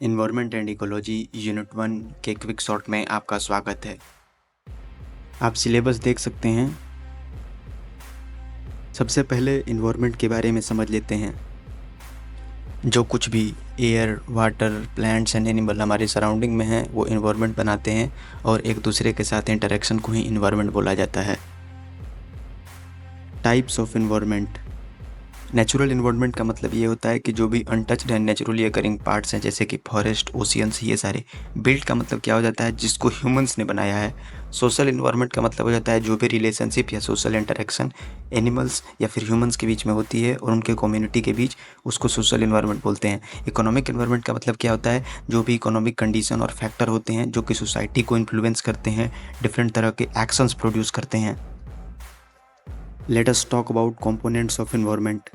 Environment and ecology unit 1 के quick short में आपका स्वागत है। आप सिलेबस देख सकते हैं। सबसे पहले इन्वायरमेंट के बारे में समझ लेते हैं। जो कुछ भी air, water, plants and animal हमारे सराउंडिंग में हैं वो इन्वायरमेंट बनाते हैं और एक दूसरे के साथ इंटरेक्शन को ही इन्वायरमेंट बोला जाता है। Types of environment. Natural environment का मतलब ये होता है कि जो भी untouched and naturally occurring parts हैं जैसे कि फॉरेस्ट, ओशियंस, ये सारे। बिल्ड का मतलब क्या हो जाता है, जिसको ह्यूमंस ने बनाया है। सोशल इन्वायरमेंट का मतलब हो जाता है जो भी रिलेशनशिप या सोशल इंटरेक्शन एनिमल्स या फिर ह्यूमंस के बीच में होती है और उनके कम्युनिटी के बीच, उसको सोशल इन्वायरमेंट बोलते हैं। इकोनॉमिक इन्वायरमेंट का मतलब क्या होता है, जो भी इकोनॉमिक कंडीशन और फैक्टर होते हैं जो कि सोसाइटी को इन्फ्लुएंस करते हैं, डिफरेंट तरह के एक्शंस प्रोड्यूस करते हैं। Let us talk about components of environment.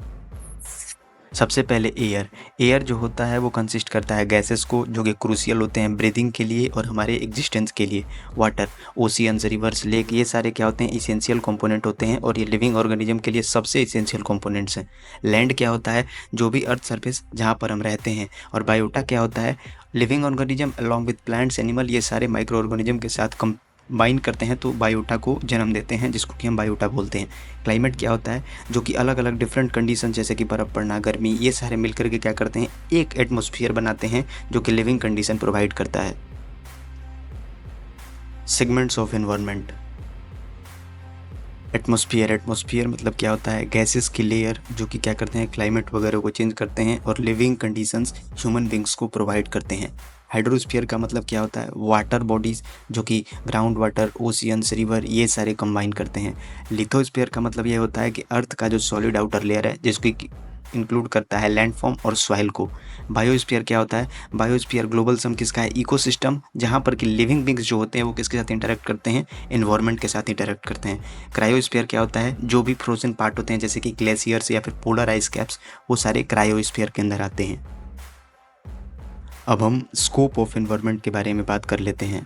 सबसे पहले एयर। एयर जो होता है वो कंसिस्ट करता है गैसेस को जो कि क्रूशियल होते हैं ब्रीदिंग के लिए और हमारे एग्जिस्टेंस के लिए। वाटर, ओशियंस, रिवर्स, लेक, ये सारे क्या होते हैं, इसेंशियल कंपोनेंट होते हैं और ये लिविंग ऑर्गेनिज्म के लिए सबसे इसेंशियल कंपोनेंट्स हैं। लैंड क्या होता है, जो भी अर्थ सरफेस जहाँ पर हम रहते हैं। और बायोटा क्या होता है, living organism along with plants, animal, ये सारे माइक्रो ऑर्गेनिज्म के साथ कंबाइन करते हैं तो बायोटा को जन्म देते हैं, जिसको कि हम बायोटा बोलते हैं। क्लाइमेट क्या होता है, जो कि अलग अलग डिफरेंट कंडीशन जैसे कि बर्फ़ पड़ना, गर्मी, ये सारे मिलकर के क्या करते हैं, एक एटमॉस्फेयर बनाते हैं जो कि लिविंग कंडीशन प्रोवाइड करता है। Segments of environment. एटमॉस्फेयर मतलब क्या होता है, गैसेस की लेयर जो कि क्या करते हैं, क्लाइमेट वगैरह को चेंज करते हैं और लिविंग कंडीशंस ह्यूमन बींग्स को प्रोवाइड करते हैं। हाइड्रोस्फीयर का मतलब क्या होता है, वाटर बॉडीज जो कि ग्राउंड वाटर, ओशियंस, रिवर, ये सारे कंबाइन करते हैं। लिथोस्फीयर का मतलब ये होता है कि अर्थ का जो सॉलिड आउटर लेयर है जिसको इंक्लूड करता है लैंडफॉर्म और सॉइल को। बायोस्फीयर क्या होता है, बायोस्फीयर ग्लोबल सम किसका है, इकोसिस्टम, जहाँ पर कि लिविंग बींग्स जो होते हैं वो किसके साथ इंटरेक्ट करते हैं, एनवायरनमेंट के साथ इंटरेक्ट करते हैं। क्रायोस्फीयर क्या होता है, जो भी फ्रोजन पार्ट होते हैं जैसे कि ग्लेशियर्स या फिर पोलर आइस कैप्स, वो सारे क्रायोस्फीयर के अंदर आते हैं। अब हम स्कोप ऑफ एनवायरनमेंट के बारे में बात कर लेते हैं।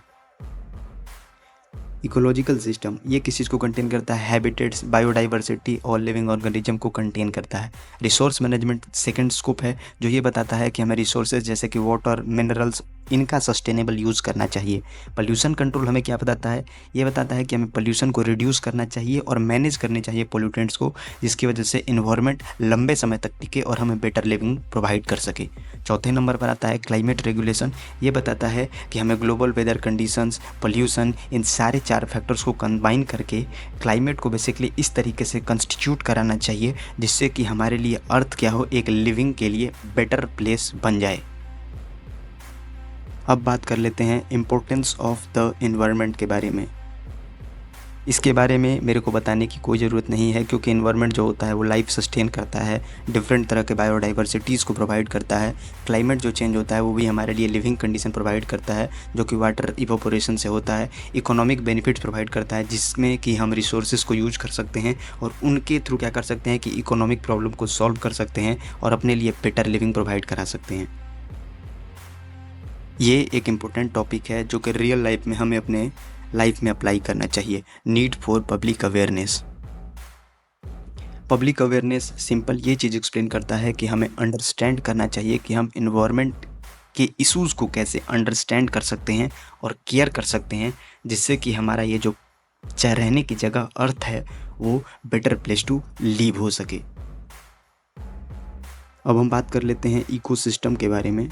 इकोलॉजिकल सिस्टम, ये किस चीज़ को कंटेन करता है, हैबिटेट्स, बायोडाइवर्सिटी और लिविंग ऑर्गेनिज्म को कंटेन करता है। रिसोर्स मैनेजमेंट सेकंड स्कोप है, जो ये बताता है कि हमें रिसोर्सेज जैसे कि वाटर, मिनरल्स, इनका सस्टेनेबल यूज़ करना चाहिए। पॉल्यूशन कंट्रोल हमें क्या बताता है, ये बताता है कि हमें पॉल्यूशन को रिड्यूस करना चाहिए और मैनेज करने चाहिए पोल्यूटेंट्स को, जिसकी वजह से इन्वायरमेंट लंबे समय तक टिके और हमें बेटर लिविंग प्रोवाइड कर सके। चौथे नंबर पर आता है क्लाइमेट रेगुलेशन। ये बताता है कि हमें ग्लोबल वेदर कंडीशंस, पोल्यूशन, इन सारे 4 फैक्टर्स को कंबाइन करके क्लाइमेट को बेसिकली इस तरीके से कंस्टिट्यूट कराना चाहिए जिससे कि हमारे लिए अर्थ क्या हो, एक लिविंग के लिए बेटर प्लेस बन जाए। अब बात कर लेते हैं इम्पोर्टेंस ऑफ द एनवायरनमेंट के बारे में। इसके बारे में मेरे को बताने की कोई ज़रूरत नहीं है क्योंकि एनवायरनमेंट जो होता है वो लाइफ सस्टेन करता है, डिफरेंट तरह के बायोडाइवर्सिटीज़ को प्रोवाइड करता है। क्लाइमेट जो चेंज होता है वो भी हमारे लिए लिविंग कंडीशन प्रोवाइड करता है जो कि वाटर इवोपोरेशन से होता है। इकोनॉमिक बेनिफिट्स प्रोवाइड करता है जिसमें कि हम रिसोर्सेज को यूज कर सकते हैं और उनके थ्रू क्या कर सकते हैं कि इकोनॉमिक प्रॉब्लम को सॉल्व कर सकते हैं और अपने लिए बेटर लिविंग प्रोवाइड करा सकते हैं। ये एक इम्पोर्टेंट टॉपिक है जो कि रियल लाइफ में हमें अपने लाइफ में अप्लाई करना चाहिए। Need for public awareness. Public awareness simple ये चीज़ एक्सप्लेन करता है कि हमें अंडरस्टैंड करना चाहिए कि हम इन्वायरमेंट के इश्यूज़ को कैसे अंडरस्टैंड कर सकते हैं और केयर कर सकते हैं, जिससे कि हमारा ये जो रहने की जगह अर्थ है वो बेटर प्लेस टू लिव हो सके। अब हम बात कर लेते हैं इकोसिस्टम के बारे में।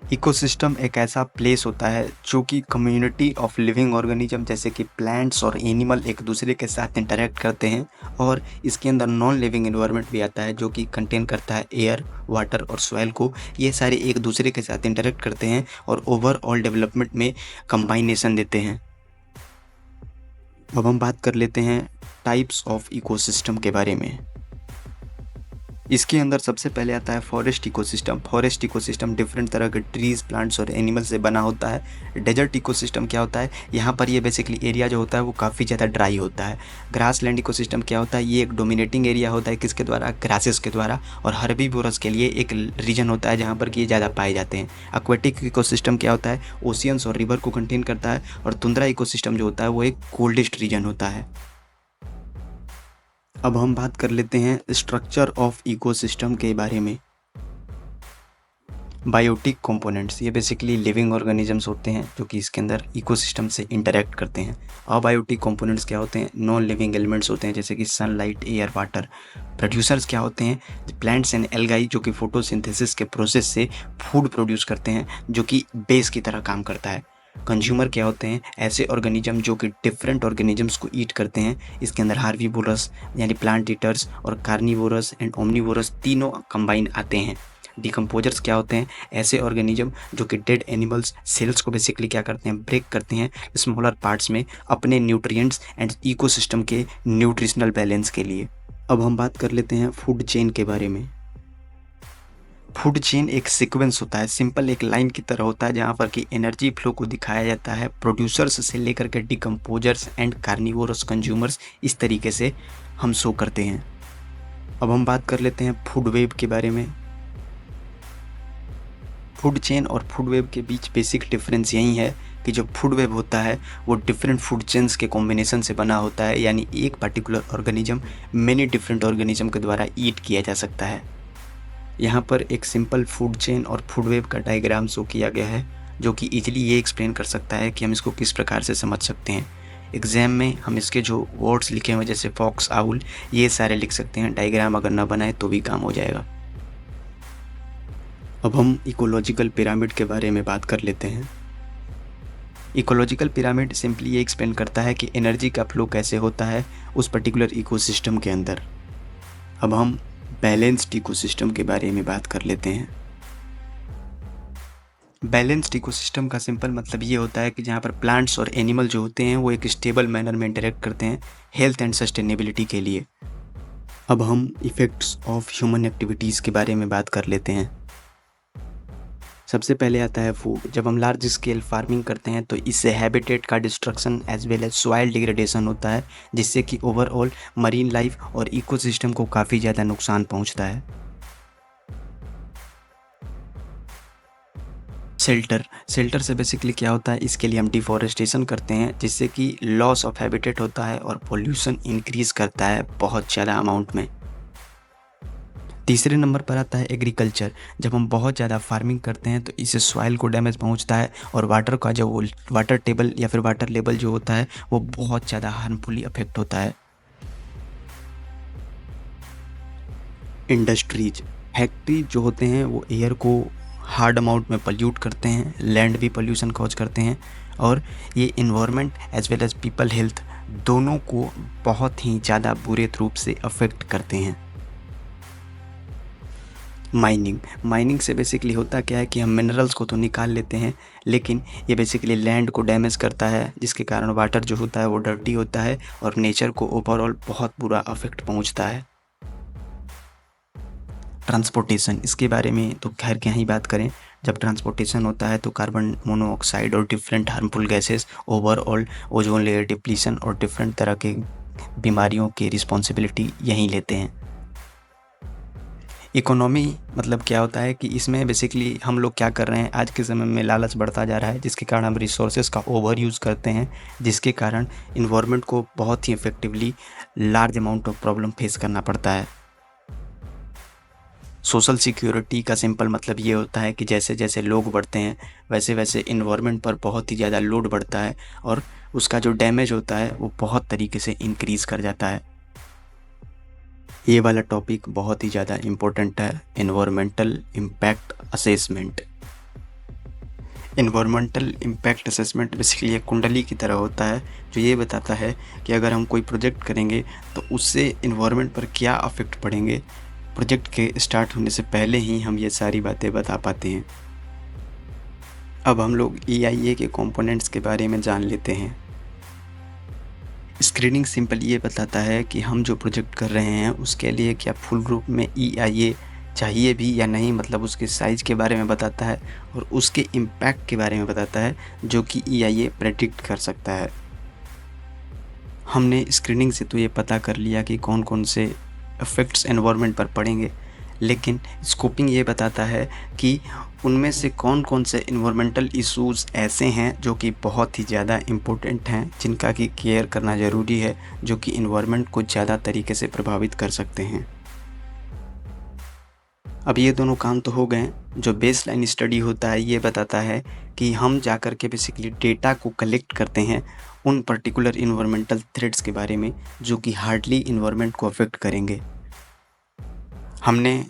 इकोसिस्टम एक ऐसा प्लेस होता है जो कि कम्युनिटी ऑफ लिविंग ऑर्गेनिज्म जैसे कि प्लांट्स और एनिमल एक दूसरे के साथ इंटरेक्ट करते हैं और इसके अंदर नॉन लिविंग एनवायरनमेंट भी आता है जो कि कंटेन करता है एयर, वाटर और सॉइल को। ये सारे एक दूसरे के साथ इंटरेक्ट करते हैं और ओवरऑल डेवलपमेंट में कंबाइनेशन देते हैं। अब हम बात कर लेते हैं टाइप्स ऑफ इकोसिस्टम के बारे में। इसके अंदर सबसे पहले आता है forest ecosystem. Forest ecosystem different तरह के ट्रीज, प्लांट्स और एनिमल से बना होता है। डेजर्ट इकोसिस्टम क्या होता है, यहाँ पर ये बेसिकली एरिया जो होता है वो काफ़ी ज़्यादा ड्राई होता है। ग्रास लैंड इकोसिस्टम क्या होता है, ये एक डोमिनेटिंग एरिया होता है किसके द्वारा, ग्रासेस के द्वारा, और हर्बीवोरस के लिए एक रीजन होता है जहाँ पर कि ये ज़्यादा पाए जाते हैं। एक्वेटिक इकोसिस्टम क्या होता है, ओशियंस और रिवर को कंटेन करता है। और तुंद्रा इकोसिस्टम जो होता है वो एक कोल्डेस्ट रीजन होता है। अब हम बात कर लेते हैं स्ट्रक्चर ऑफ इकोसिस्टम के बारे में। बायोटिक कंपोनेंट्स ये बेसिकली लिविंग ऑर्गेनिजम्स होते हैं जो कि इसके अंदर इकोसिस्टम से इंटरेक्ट करते हैं। अबायोटिक कंपोनेंट्स क्या होते हैं? नॉन लिविंग एलिमेंट्स होते हैं जैसे कि सनलाइट, एयर, वाटर। प्रोड्यूसर्स क्या होते हैं? प्लांट्स एंड एल्गाई जो कि फोटोसिंथेसिस के प्रोसेस से फूड प्रोड्यूस करते हैं जो कि बेस की तरह काम करता है। कंज्यूमर क्या होते हैं? ऐसे ऑर्गेनिज्म जो कि डिफरेंट ऑर्गेनिजम्स को ईट करते हैं। इसके अंदर हार्बीवोरस यानी प्लांट ईटर्स और कार्निवोरस एंड ओमनीवोरस तीनों कंबाइन आते हैं। डिकम्पोजर्स क्या होते हैं? ऐसे ऑर्गेनिज्म जो कि डेड एनिमल्स सेल्स को बेसिकली क्या करते हैं? ब्रेक करते हैं स्मॉलर पार्ट्स में अपने न्यूट्रिएंट्स एंड इकोसिस्टम के न्यूट्रिशनल बैलेंस के लिए। अब हम बात कर लेते हैं फूड चेन के बारे में। फूड चेन एक सीक्वेंस होता है, सिंपल एक लाइन की तरह होता है जहाँ पर कि एनर्जी फ्लो को दिखाया जाता है प्रोड्यूसर्स से लेकर के डिकम्पोजर्स एंड कार्निवोरस कंज्यूमर्स, इस तरीके से हम शो करते हैं। अब हम बात कर लेते हैं फूड वेब के बारे में। फूड चेन और फूड वेब के बीच बेसिक डिफरेंस यही है कि जो फूड वेब होता है वो डिफरेंट फूड चेन्स के कॉम्बिनेशन से बना होता है, यानी एक particular organism many different organism के द्वारा ईट किया जा सकता है। यहाँ पर एक सिंपल फूड चेन और फूड वेब का डायग्राम शो किया गया है जो कि इजीली ये एक्सप्लेन कर सकता है कि हम इसको किस प्रकार से समझ सकते हैं। एग्जाम में हम इसके जो वर्ड्स लिखे हुए जैसे फॉक्स, आउल, ये सारे लिख सकते हैं। डायग्राम अगर ना बनाए तो भी काम हो जाएगा। अब हम इकोलॉजिकल पिरामिड के बारे में बात कर लेते हैं। इकोलॉजिकल पिरामिड सिंपली ये एक्सप्लेन करता है कि एनर्जी का फ्लो कैसे होता है उस पर्टिकुलर इकोसिस्टम के अंदर। अब हम बैलेंस्ड इकोसिस्टम के बारे में बात कर लेते हैं। बैलेंस्ड इकोसिस्टम का सिंपल मतलब ये होता है कि जहाँ पर प्लांट्स और एनिमल जो होते हैं वो एक स्टेबल मैनर में इंटरेक्ट करते हैं हेल्थ एंड सस्टेनेबिलिटी के लिए। अब हम इफ़ेक्ट्स ऑफ ह्यूमन एक्टिविटीज़ के बारे में बात कर लेते हैं। सबसे पहले आता है फूड। जब हम लार्ज स्केल फार्मिंग करते हैं तो इससे हैबिटेट का destruction as well as soil degradation होता है, जिससे कि ओवरऑल मरीन लाइफ और इकोसिस्टम को काफ़ी ज़्यादा नुकसान पहुंचता है। शेल्टर से बेसिकली क्या होता है? इसके लिए हम डिफॉरेस्टेशन करते हैं जिससे कि लॉस ऑफ हैबिटेट होता है और पोल्यूशन इंक्रीज करता है बहुत ज़्यादा अमाउंट में। तीसरे नंबर पर आता है एग्रीकल्चर। जब हम बहुत ज़्यादा फार्मिंग करते हैं तो इससे सॉइल को डैमेज पहुंचता है और वाटर का जो वाटर टेबल या फिर वाटर लेवल जो होता है वो बहुत ज़्यादा हार्मफुली अफेक्ट होता है। इंडस्ट्रीज, फैक्ट्री जो होते हैं वो एयर को हार्ड अमाउंट में पल्यूट करते हैं, लैंड भी पोल्यूशन कॉज करते हैं और ये environment as well as people health दोनों को बहुत ही ज़्यादा बुरे रूप से अफेक्ट करते हैं। माइनिंग से बेसिकली होता क्या है कि हम मिनरल्स को तो निकाल लेते हैं लेकिन ये बेसिकली लैंड को डैमेज करता है, जिसके कारण वाटर जो होता है वो डर्टी होता है और नेचर को ओवरऑल बहुत बुरा अफेक्ट पहुंचता है। ट्रांसपोर्टेशन, इसके बारे में तो खैर क्या ही बात करें। जब ट्रांसपोर्टेशन होता है तो कार्बन मोनोऑक्साइड और different harmful gases, overall ozone layer depletion और डिफरेंट तरह के बीमारियों की रिस्पॉन्सिबिलिटी यहीं लेते हैं। इकोनॉमी मतलब क्या होता है कि इसमें बेसिकली हम लोग क्या कर रहे हैं, आज के समय में लालच बढ़ता जा रहा है जिसके कारण हम रिसोर्सेज का ओवर यूज़ करते हैं, जिसके कारण इन्वायरमेंट को बहुत ही effectively large amount of problem face करना पड़ता है। सोशल सिक्योरिटी का सिंपल मतलब ये होता है कि जैसे जैसे लोग बढ़ते हैं वैसे वैसे इन्वायरमेंट पर बहुत ही ज़्यादा लोड बढ़ता है और उसका जो डैमेज होता है वो बहुत तरीके से इंक्रीज़ कर जाता है। ये वाला टॉपिक बहुत ही ज़्यादा इम्पोर्टेंट है, environmental impact assessment. Environmental impact assessment basically एक कुंडली की तरह होता है जो ये बताता है कि अगर हम कोई प्रोजेक्ट करेंगे तो उससे इन्वायरमेंट पर क्या अफेक्ट पड़ेंगे। प्रोजेक्ट के स्टार्ट होने से पहले ही हम ये सारी बातें बता पाते हैं। अब हम लोग EIA के कंपोनेंट्स के बारे में जान लेते हैं। स्क्रीनिंग सिंपल ये बताता है कि हम जो प्रोजेक्ट कर रहे हैं उसके लिए क्या फुल रूप में EIA चाहिए भी या नहीं, मतलब उसके साइज़ के बारे में बताता है और उसके इम्पैक्ट के बारे में बताता है जो कि EIA प्रेडिक्ट कर सकता है। हमने स्क्रीनिंग से तो ये पता कर लिया कि कौन कौन से इफ़ेक्ट्स एनवायरनमेंट पर पड़ेंगे, लेकिन स्कोपिंग ये बताता है कि उनमें से कौन कौन से इन्वायरमेंटल इश्यूज़ ऐसे हैं जो कि बहुत ही ज़्यादा इम्पोर्टेंट हैं, जिनका कि केयर करना ज़रूरी है, जो कि इन्वायरमेंट को ज़्यादा तरीके से प्रभावित कर सकते हैं। अब ये दोनों काम तो हो गए। जो बेसलाइन स्टडी होता है ये बताता है कि हम जा कर के बेसिकली डेटा को कलेक्ट करते हैं उन पर्टिकुलर इन्वायरमेंटल थ्रेट्स के बारे में जो कि हार्डली इन्वायरमेंट को अफेक्ट करेंगे। हमने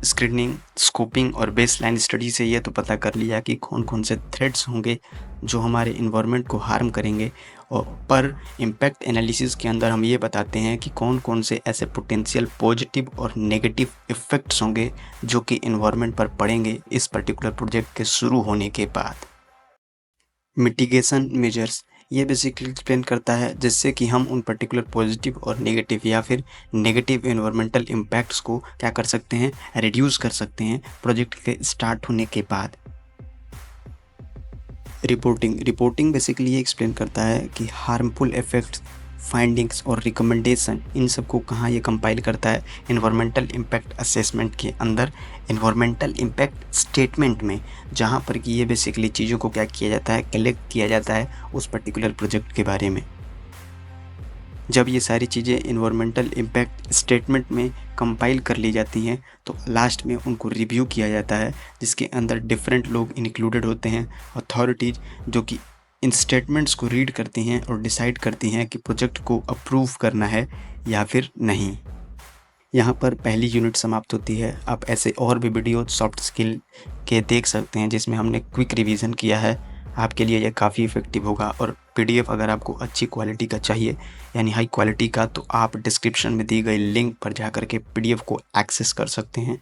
स्क्रीनिंग, स्कोपिंग और बेसलाइन स्टडी से ये तो पता कर लिया कि कौन कौन से थ्रेट्स होंगे जो हमारे इन्वायरमेंट को हार्म करेंगे, और पर इम्पैक्ट एनालिसिस के अंदर हम ये बताते हैं कि कौन कौन से ऐसे पोटेंशियल पॉजिटिव और नेगेटिव इफ़ेक्ट्स होंगे जो कि इन्वायरमेंट पर पड़ेंगे इस पर्टिकुलर प्रोजेक्ट के शुरू होने के बाद। मिटिगेशन मेजर्स ये बेसिकली एक्सप्लेन करता है जिससे कि हम उन पर्टिकुलर पॉजिटिव और नेगेटिव या फिर नेगेटिव एनवायरमेंटल इम्पैक्ट्स को क्या कर सकते हैं, रिड्यूस कर सकते हैं प्रोजेक्ट के स्टार्ट होने के बाद। रिपोर्टिंग बेसिकली ये एक्सप्लेन करता है कि हार्मफुल इफेक्ट्स, फाइंडिंग्स और रिकमेंडेशन इन सब को कहाँ ये कंपाइल करता है, इन्वायरमेंटल इम्पैक्ट असेसमेंट के अंदर, इन्वायरमेंटल इम्पैक्ट स्टेटमेंट में, जहाँ पर कि ये बेसिकली चीज़ों को क्या किया जाता है, कलेक्ट किया जाता है उस पर्टिकुलर प्रोजेक्ट के बारे में। जब ये सारी चीज़ें इन्वायरमेंटल इम्पैक्ट स्टेटमेंट में कंपाइल कर ली जाती हैं तो लास्ट में उनको रिव्यू किया जाता है जिसके अंदर डिफरेंट लोग इंक्लूडेड होते हैं, अथॉरिटीज़, जो कि इन स्टेटमेंट्स को रीड करती हैं और डिसाइड करती हैं कि प्रोजेक्ट को अप्रूव करना है या फिर नहीं। यहाँ पर पहली यूनिट समाप्त होती है। आप ऐसे और भी वीडियो सॉफ्ट स्किल के देख सकते हैं जिसमें हमने क्विक रिवीजन किया है। आपके लिए यह काफ़ी इफ़ेक्टिव होगा। और पीडीएफ अगर आपको अच्छी क्वालिटी का चाहिए, यानी हाई क्वालिटी का, तो आप डिस्क्रिप्शन में दी गई लिंक पर जाकर के पीडीएफ को एक्सेस कर सकते हैं।